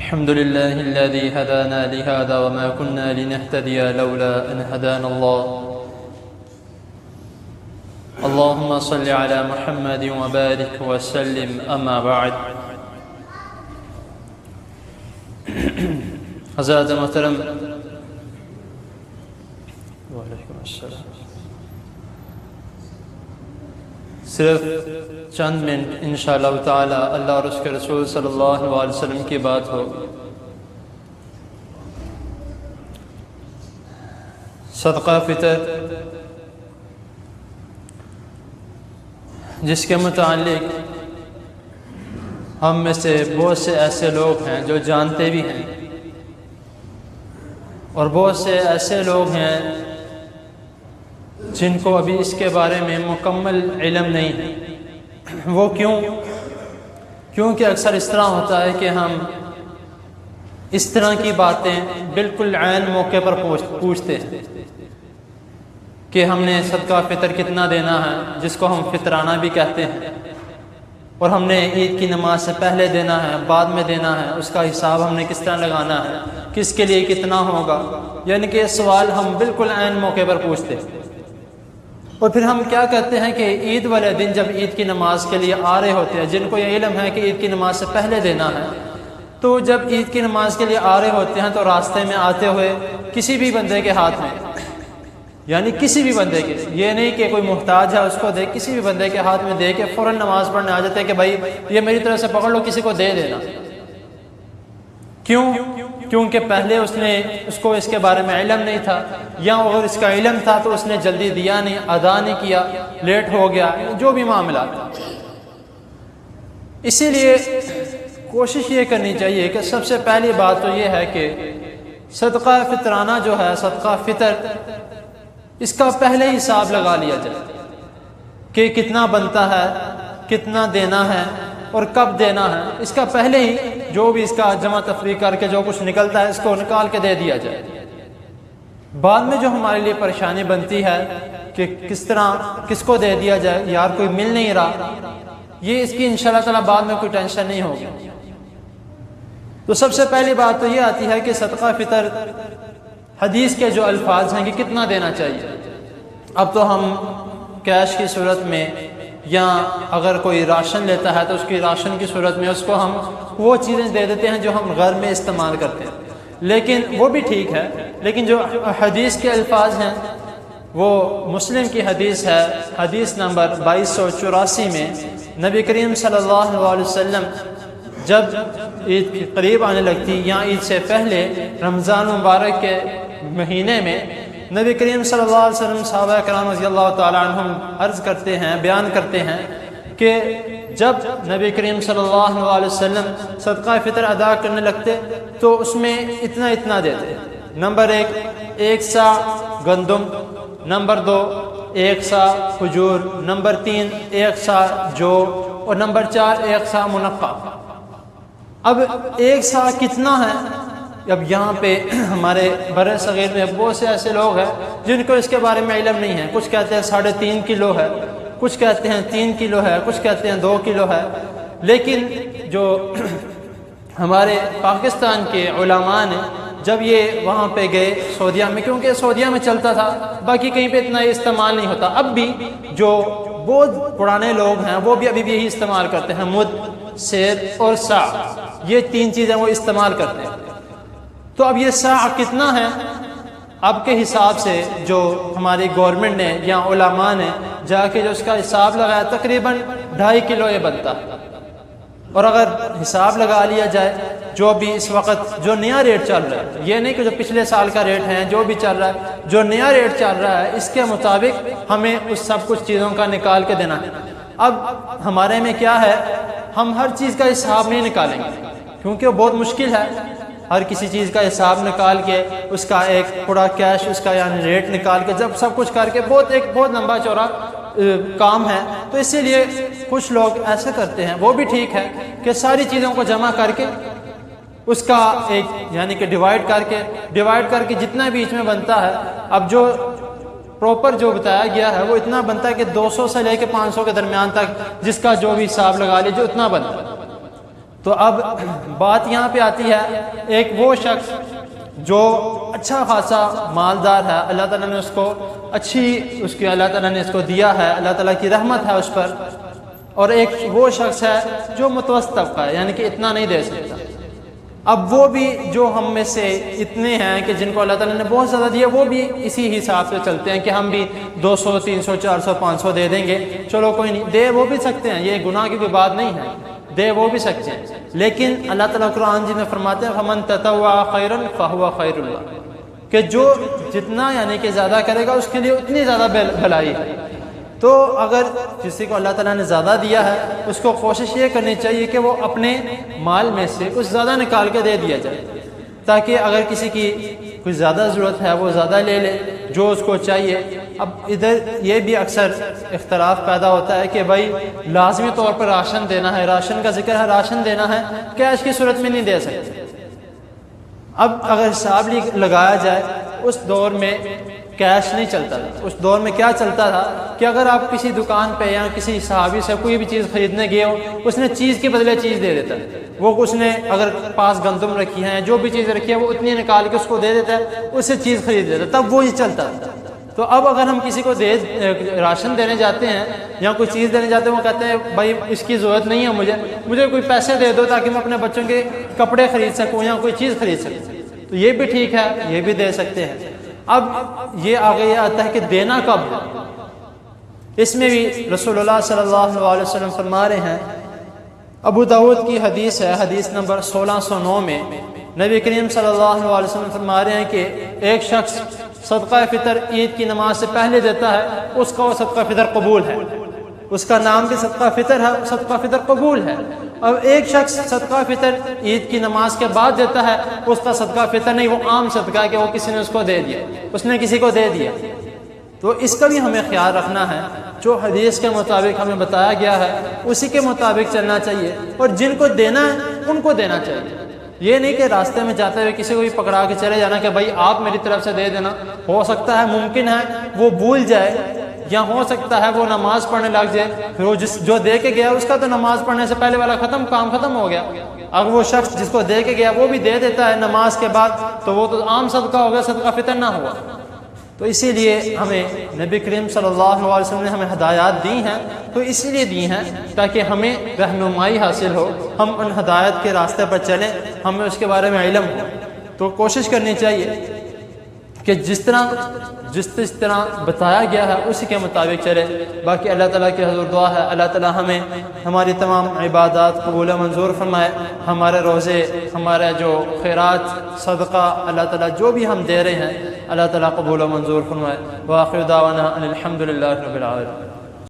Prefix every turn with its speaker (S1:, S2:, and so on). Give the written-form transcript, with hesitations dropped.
S1: الحمد لله الذي هدانا لهذا وما كنا لنهتدي لولا أن هدانا الله اللهم صل على محمد وبارك وسلم أما بعد. حضرات محترم، وعلیکم السلام، صرف چند منٹ انشاءاللہ تعالی اللہ اور اس کے رسول صلی اللہ علیہ وسلم کی بات ہو. صدقہ فطر جس کے متعلق ہم میں سے بہت سے ایسے لوگ ہیں جو جانتے بھی ہیں، اور بہت سے ایسے لوگ ہیں جن کو ابھی اس کے بارے میں مکمل علم نہیں ہے. وہ کیونکہ اکثر اس طرح ہوتا ہے کہ ہم اس طرح کی باتیں بالکل عین موقع پر پوچھتے ہیں کہ ہم نے صدقہ فطر کتنا دینا ہے، جس کو ہم فطرانہ بھی کہتے ہیں، اور ہم نے عید کی نماز سے پہلے دینا ہے، بعد میں دینا ہے، اس کا حساب ہم نے کس طرح لگانا ہے، کس کے لیے کتنا ہوگا. یعنی کہ یہ سوال ہم بالکل عین موقع پر پوچھتے ہیں. اور پھر ہم کیا کہتے ہیں کہ عید والے دن جب عید کی نماز کے لیے آ رہے ہوتے ہیں، جن کو یہ علم ہے کہ عید کی نماز سے پہلے دینا ہے، تو جب عید کی نماز کے لیے آ رہے ہوتے ہیں تو راستے میں آتے ہوئے کسی بھی بندے کے ہاتھ میں، یعنی کسی بھی بندے کے، یہ نہیں کہ کوئی محتاج ہے اس کو دے، کسی بھی بندے کے ہاتھ میں دے کے فوراً نماز پڑھنے آ جاتے ہیں کہ بھائی یہ میری طرف سے پکڑ لو، کسی کو دے دینا. کیونکہ پہلے اس نے اس کو اس کے بارے میں علم نہیں تھا، یا اگر اس کا علم تھا تو اس نے جلدی دیا نہیں، ادا نہیں کیا، لیٹ ہو گیا، جو بھی معاملات. اسی لیے کوشش یہ کرنی چاہیے کہ سب سے پہلی بات تو یہ ہے کہ صدقہ فطرانہ جو ہے، صدقہ فطر، اس کا پہلے ہی حساب لگا لیا جائے کہ کتنا بنتا ہے، کتنا دینا ہے اور کب دینا ہے. اس کا پہلے ہی جو بھی اس کا جمع تفریق کر کے جو کچھ نکلتا ہے اس کو نکال کے دے دیا جائے. بعد میں جو ہمارے لیے پریشانی بنتی ہے کہ کس طرح کس کو دے دیا جائے، یار کوئی مل نہیں رہا، یہ اس کی انشاءاللہ تعالی بعد میں کوئی ٹینشن نہیں ہوگی. تو سب سے پہلی بات تو یہ آتی ہے کہ صدقہ فطر حدیث کے جو الفاظ ہیں کہ کتنا دینا چاہیے. اب تو ہم کیش کی صورت میں، یا اگر کوئی راشن لیتا ہے تو اس کی راشن کی صورت میں اس کو ہم وہ چیزیں دے دیتے ہیں جو ہم گھر میں استعمال کرتے ہیں، لیکن وہ بھی ٹھیک ہے. لیکن جو حدیث کے الفاظ ہیں وہ مسلم کی حدیث ہے، حدیث نمبر 2284 میں نبی کریم صلی اللہ علیہ وسلم جب عید کی قریب آنے لگتی یا عید سے پہلے رمضان مبارک کے مہینے میں نبی کریم صلی اللہ علیہ وسلم صحابہ کرام رضی اللہ تعالیٰ عنہم عرض کرتے ہیں، بیان کرتے ہیں کہ جب نبی کریم صلی اللہ علیہ وسلم صدقہ فطر ادا کرنے لگتے تو اس میں اتنا دیتے. نمبر 1 سا گندم، نمبر 2 1 سا کھجور، نمبر 3 1 سا جو، اور نمبر 4 1 سا منقع. اب 1 سا کتنا ہے؟ اب یہاں پہ ہمارے بر صغیر میں بہت سے ایسے لوگ ہیں جن کو اس کے بارے میں علم نہیں ہے. کچھ کہتے ہیں 3.5 کلو ہے، کچھ کہتے ہیں 3 کلو ہے، کچھ کہتے ہیں 2 کلو ہے. لیکن جو ہمارے پاکستان کے علماء نے جب یہ وہاں پہ گئے سعودیہ میں، کیونکہ سعودیہ میں چلتا تھا، باقی کہیں پہ اتنا استعمال نہیں ہوتا. اب بھی جو بہت پرانے لوگ ہیں وہ بھی ابھی بھی یہی استعمال کرتے ہیں، مد، سیر اور سا، یہ 3 چیزیں وہ استعمال کرتے ہیں. تو اب یہ سا کتنا ہے؟ اب کے حساب سے جو ہماری گورنمنٹ نے یا علماء نے جا کے جو اس کا حساب لگایا، تقریباً 2.5 کلو یہ بنتا. اور اگر حساب لگا لیا جائے جو بھی اس وقت جو نیا ریٹ چل رہا ہے، یہ نہیں کہ جو پچھلے سال کا ریٹ ہے، جو بھی چل رہا ہے، جو نیا ریٹ چل رہا ہے اس کے مطابق ہمیں اس سب کچھ چیزوں کا نکال کے دینا ہے. اب ہمارے میں کیا ہے، ہم ہر چیز کا حساب نہیں نکالیں گے کیونکہ وہ بہت مشکل ہے. ہر کسی چیز کا حساب نکال کے اس کا ایک پورا کیش، اس کا یعنی ریٹ نکال کے جب سب کچھ کر کے بہت لمبا چوڑا کام ہے. تو اسی لیے کچھ لوگ ایسے کرتے ہیں، وہ بھی ٹھیک ہے کہ ساری چیزوں کو جمع کر کے اس کا ایک یعنی کہ ڈیوائڈ کر کے جتنا بیچ میں بنتا ہے. اب جو پراپر جو بتایا گیا ہے وہ اتنا بنتا ہے کہ 200 سے لے کے 500 کے درمیان تک جس کا جو بھی حساب لگا لی جو اتنا بنتا ہے. تو اب بات یہاں پہ آتی ہے، ایک وہ شخص جو اچھا خاصا مالدار ہے، اللہ تعالیٰ نے اس کو اللہ تعالیٰ نے اس کو دیا ہے، اللہ تعالیٰ کی رحمت ہے اس پر، اور ایک وہ شخص ہے جو متوسط طبقہ ہے، یعنی کہ اتنا نہیں دے سکتا۔ اب وہ بھی جو ہم میں سے اتنے ہیں کہ جن کو اللہ تعالیٰ نے بہت زیادہ دیا، وہ بھی اسی حساب سے چلتے ہیں کہ ہم بھی 200 300 400 500 دے دیں گے، چلو کوئی نہیں، دے وہ بھی سکتے ہیں، یہ گناہ کی کوئی بات نہیں ہے، دے وہ بھی سکتے ہیں، لیکن اللہ تعالیٰ قرآن جی میں فرماتے ہیں فَمَن تَطَوَّعَ خَيْرًا فَهُوَ خَيْرٌ لَهُ، کہ جو جتنا یعنی کہ زیادہ کرے گا اس کے لیے اتنی زیادہ بھلائی ہے۔ تو اگر کسی کو اللہ تعالیٰ نے زیادہ دیا ہے، اس کو کوشش یہ کرنی چاہیے کہ وہ اپنے مال میں سے کچھ زیادہ نکال کے دے دیا جائے، تاکہ اگر کسی کی کچھ زیادہ ضرورت ہے وہ زیادہ لے لے جو اس کو چاہیے۔ اب ادھر یہ بھی اکثر اختلاف پیدا ہوتا ہے کہ بھائی لازمی طور پر راشن دینا ہے، راشن کا ذکر ہے، راشن دینا ہے، کیش کی صورت میں نہیں دے سکتے۔ اب اگر حساب لگایا جائے، اس دور میں کیش نہیں چلتا تھا، اس دور میں کیا چلتا تھا کہ اگر آپ کسی دکان پہ یا کسی صحابی سے کوئی بھی چیز خریدنے گئے ہو، اس نے چیز کے بدلے چیز دے دیتا ہے، وہ اس نے اگر پاس گندم رکھی ہے، جو بھی چیز رکھی ہے، وہ اتنی نکال کے اس کو دے دیتا ہے، اس سے چیز خرید لیتا ہے، تب وہ یہ چلتا تھا۔ تو اب اگر ہم کسی کو راشن دینے جاتے ہیں یا کوئی چیز دینے جاتے ہیں، وہ کہتے ہیں بھائی اس کی ضرورت نہیں ہے، مجھے کوئی پیسے دے دو تاکہ میں اپنے بچوں کے کپڑے خرید سکوں یا کوئی چیز خرید سکوں، تو یہ بھی ٹھیک ہے، یہ بھی دے سکتے ہیں۔ اب یہ آگے یہ آتا ہے کہ دینا کب ہے، اس میں بھی رسول اللہ صلی اللہ علیہ وسلم فرما رہے ہیں، ابو داؤد کی حدیث ہے، حدیث نمبر 1609 میں نبی کریم صلی اللہ علیہ وسلم فرما رہے ہیں کہ ایک شخص صدقہ فطر عید کی نماز سے پہلے دیتا ہے، اس کا وہ صدقہ فطر قبول ہے، اس کا نام بھی صدقہ فطر ہے، صدقہ فطر قبول ہے۔ اب ایک شخص صدقہ فطر عید کی نماز کے بعد دیتا ہے، اس کا صدقہ فطر نہیں، وہ عام صدقہ ہے کہ وہ کسی نے اس کو دے دیا، اس نے کسی کو دے دیا۔ تو اس کا بھی ہمیں خیال رکھنا ہے، جو حدیث کے مطابق ہمیں بتایا گیا ہے اسی کے مطابق چلنا چاہیے، اور جن کو دینا ہے ان کو دینا چاہیے۔ یہ نہیں کہ راستے میں جاتے ہوئے کسی کو بھی پکڑا کے چلے جانا کہ بھائی آپ میری طرف سے دے دینا، ہو سکتا ہے ممکن ہے وہ بھول جائے، یا ہو سکتا ہے وہ نماز پڑھنے لگ جائے، پھر وہ جو دے کے گیا اس کا تو نماز پڑھنے سے پہلے والا کام ختم ہو گیا۔ اگر وہ شخص جس کو دے کے گیا وہ بھی دے دیتا ہے نماز کے بعد، تو وہ تو عام صدقہ ہو گیا، صدقہ فطر نہ ہوا۔ تو اسی لیے ہمیں نبی کریم صلی اللہ علیہ وسلم نے ہمیں ہدایات دی ہیں، تو اسی لیے دی ہیں تاکہ ہمیں رہنمائی حاصل ہو، ہم ان ہدایت کے راستے پر چلیں، ہمیں اس کے بارے میں علم ہو۔ تو کوشش کرنی چاہیے کہ جس طرح بتایا گیا ہے اسی کے مطابق چلے۔ باقی اللہ تعالیٰ کی حضور دعا ہے اللہ تعالیٰ ہمیں ہماری تمام عبادات قبول و منظور فرمائے، ہمارے روزے، ہمارے جو خیرات صدقہ اللہ تعالیٰ جو بھی ہم دے رہے ہیں اللہ تعالیٰ قبول و منظور فرمائے۔ وآخر دعوانا ان الحمد للہ رب العالمین۔